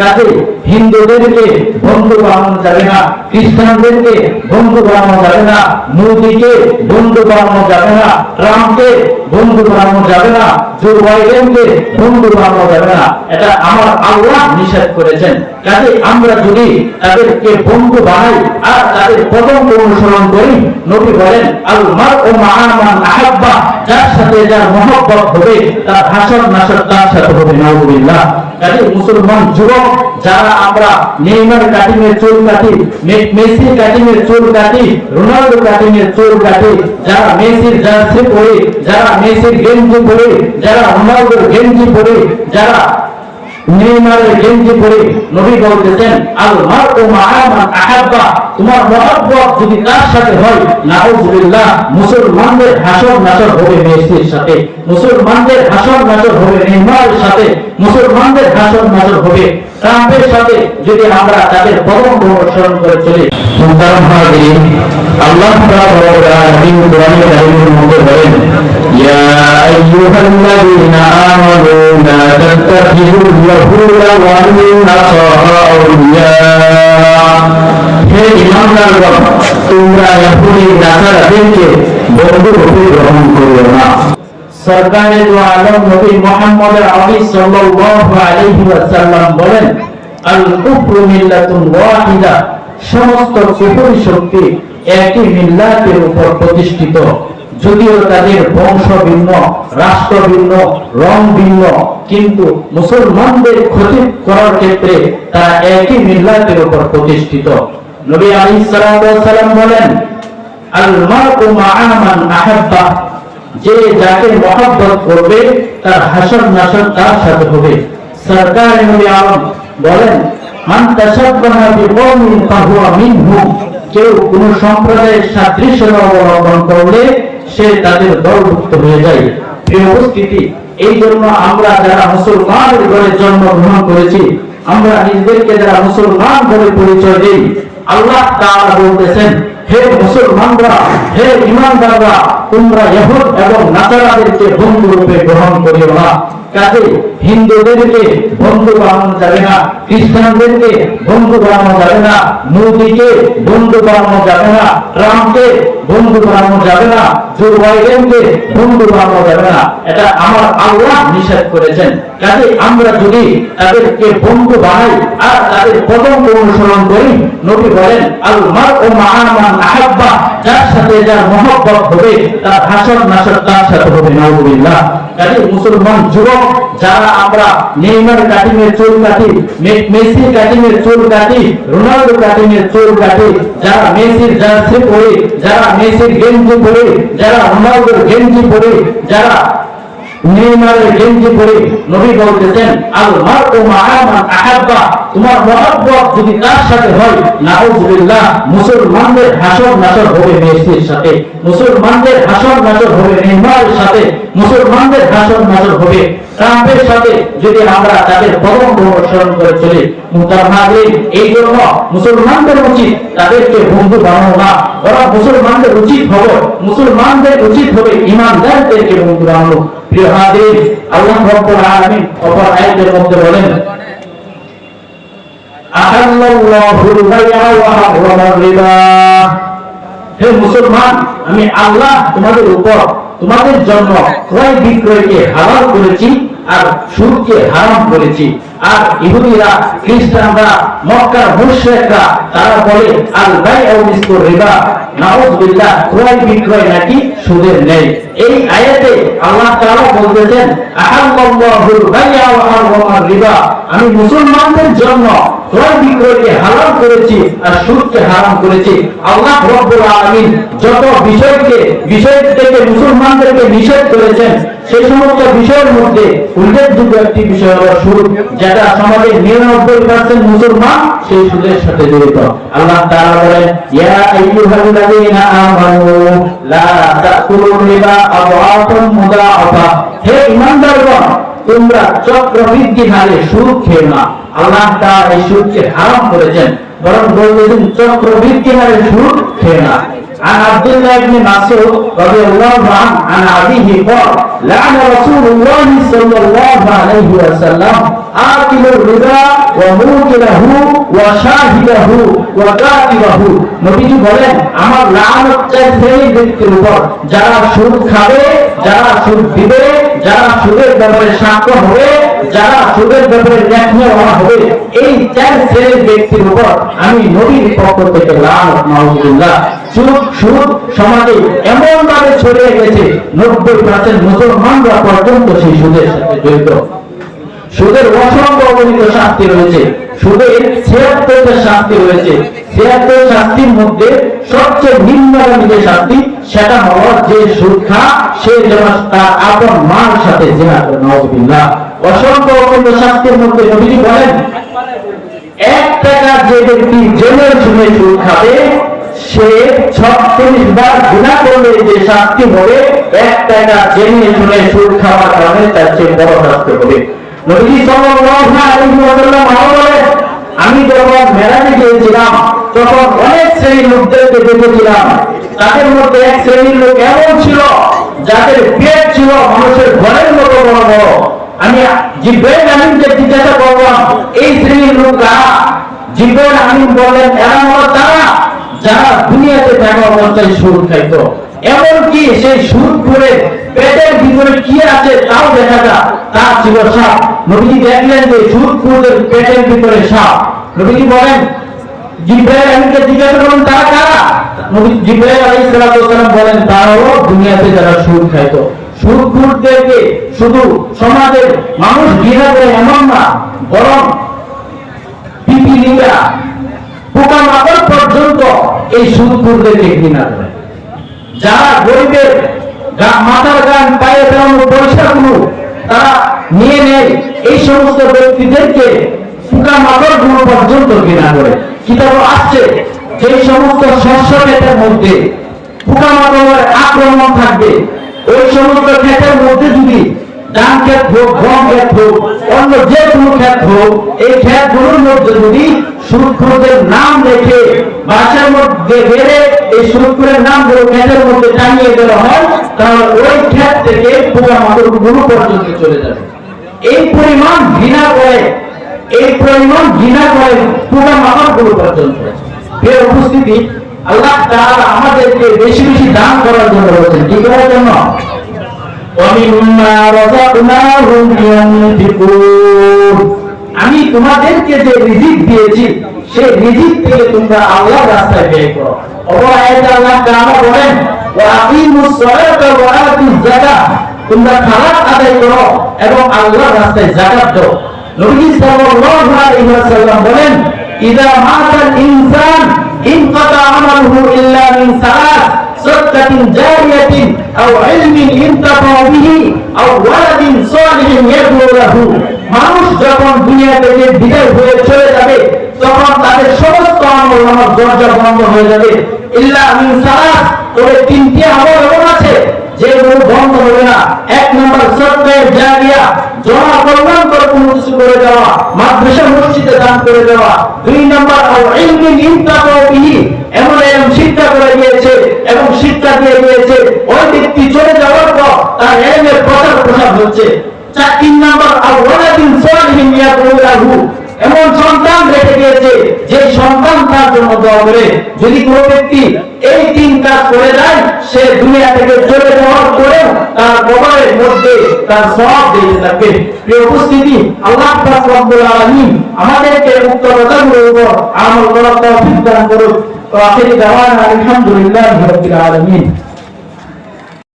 কাজে হিন্দুদেরকে বন্ধু বানানো যাবে না, খ্রিস্টানদেরকে বন্ধু বানানো যাবে না, মোদিকে বন্ধু বানানো যাবে না, ট্রাম্পকে বন্ধু বানানো যাবে না, জো বাইডেনকে বন্ধু বানানো যাবে না। এটা আমার আল্লাহ নিষেধ করেছেন। কাজে আমরা যদি তাদেরকে বন্ধু বানাই আর তাদের কদম অনুসরণ করি, নবী বলেন আল মারউ মা'a মান আহাব্বা, যার সাথে যার মহব্বত হবে তার হাসর নাসর তার সাথে হবে। নাউযুবিল্লাহ। কাজে মুসলমান যুবক যারা আমরা নেইমার কাটিং এর চুল কাটি, মেসি কাটিং এর চুল কাটি, রোনাল্ডো কাটিং এর চুল কাটি, যারা মেসির জার্সি পরে, যারা মেসির গেঞ্জি পরে, যারা রোনাল্ডোর গেঞ্জি পরে, যারা নেইমারের গেঞ্জি পরে, নবী বলতেছেন আল মারউ মা'a মান আহাব্বা, তোমার মহব্বত যদি তার সাথে হয়, নাউযুবিল্লাহ, মুসলমানদের হাসর নাসর হবে মেসির সাথে, মুসলমানদের হাসর নাসর হবে নেইমারের সাথে, মুসলমানদের হাসর নাসর হবে ট্রাম্পের সাথে, যদি আমরা তাদের কদম অনুসরণ করে চলি। মুহতারাম হাজিরিন, আল্লাহ তাআলা কোরআনের কারীমের মধ্যে বলেন ইয়া আইয়ুহাল্লাযীনা আমানু লা তাত্তাখিযুল ইয়াহুদা ওয়ান নাসারা আউলিয়া, হে ঈমানদারগণ, তোমরা ইহুদি নাসারাদেরকে বন্ধু রূপে গ্রহণ করিও না। সরকারে দু আলম নবী মুহাম্মদ আরবি সাল্লাল্লাহু আলাইহি ওয়াসাল্লাম বলেন আল কুফরু মিল্লাতুন ওয়াহিদা, সমস্ত কুফরি শক্তি একই মিল্লাতের উপর প্রতিষ্ঠিত, যদিও তাদের বংশ ভিন্ন, রাষ্ট্র ভিন্ন, রং ভিন্ন, কিন্তু মুসলমানদের ক্ষতি করার ক্ষেত্রে তারা একই মিল্লাতের উপর প্রতিষ্ঠিত। নবী আলাইহিস সালাতু ওয়াস সালাম বলেন আল মারউ মা'a মান আহাব্বা, যে যাকে মহব্বত করবে তার হাসর নাসর তার সাথে হবে। সরকার নবী আলম বলেন মান তাশাব্বাহা বিকওমিন ফাহুয়া মিনহুম, কেউ কোন সম্প্রদায়ের সাদৃশ্য অবলম্বন করলে সে তাদের দলভুক্ত হয়ে যায়। প্রিয় উপস্থিতি, এই জন্য আমরা যারা মুসলমানের ঘরে জন্মগ্রহণ করেছি, আমরা নিজেদেরকে যারা মুসলমান বলে পরিচয় দিই, আল্লাহ তাআলা বলতেছেন হে মুসলমানরা, হে ঈমানদাররা, তোমরা ইহুদ এবং নাসারাদেরকে বন্ধু রূপে গ্রহণ করিও না। কাজে হিন্দুদেরকে বন্ধু বানানো যাবে না, খ্রিস্টানদেরকে বন্ধু বানানো যাবে না, মোদিকে বন্ধু বানানো যাবে না, ট্রাম্পকে বন্ধু বানানো যাবে না, জো বাইডেনকে বন্ধু বানানো যাবে না। এটা আমার আল্লাহ নিষেধ করেছেন। কাজে আমরা যদি তাদেরকে বন্ধু বানাই আর তাদের কদম অনুসরণ করি, নবী বলেন আল মারউ মা'a মান আহাব্বা, যার সাথে যার মহব্বত হবে তার হাসর নাসর তার সাথে হবে। নাউযুবিল্লাহ। কাজে মুসলমান যুবক যারা আমরা নেইমার কাটিং এর চুল কাটি, মেসি কাটিং এর চুল কাটি, রোনাল্ডো কাটিং এর চুল কাটি, যারা মেসির জার্সি পরে, যারা মেসির গেঞ্জি পরে, যারা রোনাল্ডোর গেঞ্জি পরে, যারা নেইমারের গেঞ্জি পরে, নবী বলতেছেন আল মারউ মা'a মান আহাব্বা, তোমার মহব্বত যদি তার সাথে হয়, নাউযুবিল্লাহ, মুসলমানদের হাসর নাসর হবে মেসির সাথে, মুসলমানদের হাসর নাসর হবে নেইমারের সাথে, মুসলমানদের হাসর নাসর হবে ট্রাম্পের সাথে, যদি আমরা তাদের কদম অনুসরণ করে চলি। মুহতারাম হাজিরিন, এই জন্য মুসলমানদের উচিত তাদেরকে বন্ধু বানানো না, বরং মুসলমানদের উচিত হবে ঈমানদারদেরকে বন্ধু বানানো। প্রিয় হাজিরিন, আল্লাহ রাব্বুল আলামিন অপর আয়াতের মধ্যে বলেন আহাল্লাল্লাহুল বাই'a ওয়া হারামার রিবা, হে মুসলমান, আমি আল্লাহ তোমাদের উপর, তোমাদের জন্য ক্রয় বিক্রয়কে হালাল করেছি আর সুদকে হারাম করেছি। আর ইহুদিরা, খ্রিস্টানরা, মক্কার মুশরিকরা তারা বলে আল বাই'উ মিসলুর রিবা, নাউযুবিল্লাহ, ক্রয় বিক্রয় নাকি সুদের ন্যায়। এই আয়াতে আল্লাহ তাআলা বলতেছেন আহাল্লাল্লাহুল বাই'a ওয়া হারামার রিবা, আমি মুসলমানদের জন্য ক্রয় বিক্রয়কে হালাল করেছি আর সুদকে হারাম করেছি। আল্লাহ রাব্বুল আলামিন যত বিষয় থেকে মুসলমানদেরকে নিষেধ করেছেন, সেই সমস্ত বিষয়ের মধ্যে উল্লেখযোগ্য একটি বিষয় হলো সুদ, যেটা সমাজের 99% মুসলমান সেই সুদের সাথে জড়িত। আল্লাহ তাআলা বলেন ইয়া আইয়ুহাল্লাযীনা আমানু লা তাকুলুর রিবা আদআফান মুদাআফা, হে ঈমানদারগণ, তোমরা চক্রবৃদ্ধি হারে সুদ খেও না। আল্লাহ তাআলা এই সুদকে হারাম করেছেন, বরং বলেছেন চক্রবৃদ্ধি হারে সুদ খেও না। عن عبد الله بن مسعود رضي الله عنه عن أبيه قال لعن رسول الله صلى الله عليه وسلم آكل الربا وموكله وشاهده وكاتبه। নবীজি বলেন আমার লানত চাই সেই ব্যক্তির উপর যারা সুদ খাবে, যারা সুদ দিবে, যারা সুদের ব্যাপারে সাক্ষ্য হবে, যারা সুদের ব্যাপারে লেখা হবে, এই চার শ্রেণীর ব্যক্তির উপর আমি নবীর পক্ষ থেকে লানত নাউজুবিল্লাহ। সুদ সমাজে এমন ভাবে ছড়িয়ে গেছে 90% মুসলমানরা পর্যন্ত সেই সুদের সাথে জড়িত। সুদের অসংখ্য অগণিত শাস্তি রয়েছে, সুদের 76টা শাস্তি রয়েছে। 76 শাস্তির মধ্যে সবচেয়ে নিম্নগামী যে শাস্তি সেটা হলো যে সুদ খা সে যেন তার আপন মার সাথে জিনা করে, নাউজুবিল্লাহ। অসংখ্য অগণিত শাস্তির মধ্যে নবীজি বলেন 1 টাকা যে ব্যক্তি জেনে শুনে সুদ খাবে সে 36 বার গুনাহ করলে যে শাস্তি হবে 1 টাকা জেনে শুনে সুদ খাওয়ার কারণে তার চেয়ে বড় শাস্তি হবে। নবী সাল্লাল্লাহু আলাইহি ওয়াসাল্লাম বলেন আমি যখন মেরাজে গিয়েছিলাম তখন অনেক শ্রেণীর লোকদেরকে দেখেছিলাম, তাদের মধ্যে এক শ্রেণীর লোক এমন ছিল যাদের পেট ছিল মানুষের ঘরের মতো বড় বড়। আমি জিবরাইল আমিনকে জিজ্ঞাসা করলাম এই শ্রেণীর লোক কারা? জিবরাইল আমিন বললেন এরা হলো তারা যারা দুনিয়াতে থাকা অবস্থায় সুদ খাইত, এমনকি সেই সুদ করে পেটের ভিতরে কি আছে তাও দেখা যায়, তা ছিল সাপ। নবীজি দেখলেন যে সুদখোরদের পেটের ভিতরে সাপ। নবীজি বলেন জিবরাইল আমিনকে জিজ্ঞাসা করলেন তারা কারা? নবী জিবরাইল আলাইহিস সালাম বলেন তারা হলো দুনিয়াতে যারা সুদ খাইত। সুদখোরদেরকে শুধু সমাজের মানুষ ঘৃণা করে এমন না, বরং পিপিলিকা পোকামাকড় পর্যন্ত এই সুদখোরদেরকে ঘৃণা করে। যারা গরিবের মাথার গান পায়ে ফেলানো পয়সাগুলো তারা নিয়ে নেয়, এই সমস্ত ব্যক্তিদেরকে পোকামাকড় গুলো পর্যন্ত ঘৃণা করে। কিতাব আসছে যে সমস্ত শস্য ক্ষেতের মধ্যে পোকামাকড়ের আক্রমণ থাকবে, ওই সমস্ত ক্ষেতের মধ্যে যদি ধান ক্ষেত হোক, গম ক্ষেত হোক, অন্য যে কোনো ক্ষেত হোক, এই ক্ষেতগুলোর মধ্যে যদি সুদখোরদের নাম রেখে বাসার মধ্যে বেড়ে এই সুদখোরের নামগুলো ক্ষেতের মধ্যে টাঙিয়ে দেওয়া হয়, তাহলে ওই ক্ষেত থেকে পোকামাকড় গুলো পর্যন্ত চলে যাবে। এই পরিমাণ ঘৃণা করে, এই পরিমাণ ঘৃণা করে পোকামাকড় গুলো পর্যন্ত। এর উপস্থিতি আল্লাহ তাআলা আমাদেরকে বেশি বেশি দান করার জন্য বলেছেন, কি করার জন্য? আমি তোমাদেরকে যে রিজিক দিয়েছি সেই রিজিক থেকে তোমরা আল্লাহর রাস্তায় ব্যয় করো। অপর আয়াতে আল্লাহ তাআলা বলেন ওয়াকিমুস সালাতা ওয়া আতুজ যাকাত, তোমরা সালাত আদায় করো এবং আল্লাহর রাস্তায় যাকাত দাও। নবী সাল্লাল্লাহু আলাইহি ওয়াসাল্লাম বলেন ইযা মাতাল ইনসান ইনকাতা আমালুহু ইল্লা মিন সালাত সাদকাতিন জারিয়াতিন আও ইলমিন ইনতাফা বিহি আও ওয়ালাদিন সালিহিন ইয়াদউ লাহু। মানুষ যখন দুনিয়া থেকে বিদায় হয়ে চলে যাবে তখন তাদের সমস্ত আমল-নামার দরজা বন্ধ হয়ে যাবে ইল্লা মিন সালাত, তবে 3টি আমল এমন আছে যেগুলো বন্ধ হবে না। 1 নম্বর সদকায়ে জারিয়া, জমা কল্যাণকর কোনো কিছু করে দেওয়া, মাদ্রাসা মসজিদে দান করে দেওয়া। 2 নম্বর আও ইলমিন ইনতাফা বিহি, এমন এলম শিক্ষা করে দিয়েছে এবং শিক্ষা দিয়ে দিয়েছে, ওই ব্যক্তি চলে যাওয়ার পর তার এলমের প্রচার প্রসার হচ্ছে। 3 নম্বর আও ওয়ালাদিন সালিহিন ইয়াদউ লাহু, এমন সন্তান রেখে দিয়েছে যে সন্তান তার জন্য দোয়া করে। যদি কোনো ব্যক্তি এই 3 কাজ করে যায় সে দুনিয়া থেকে চলে যাওয়ার পরেও তার কবরের মধ্যে তার সওয়াব দিতে থাকবে। প্রিয় উপস্থিতি, আল্লাহ পাক রব্বুল আলামিন আমাদেরকে উক্ত কথাগুলোর উপর আমল করার তৌফিক দান করুন। আখিরি দাওয়ানা আলহামদুলিল্লাহি রাব্বিল আলামিন।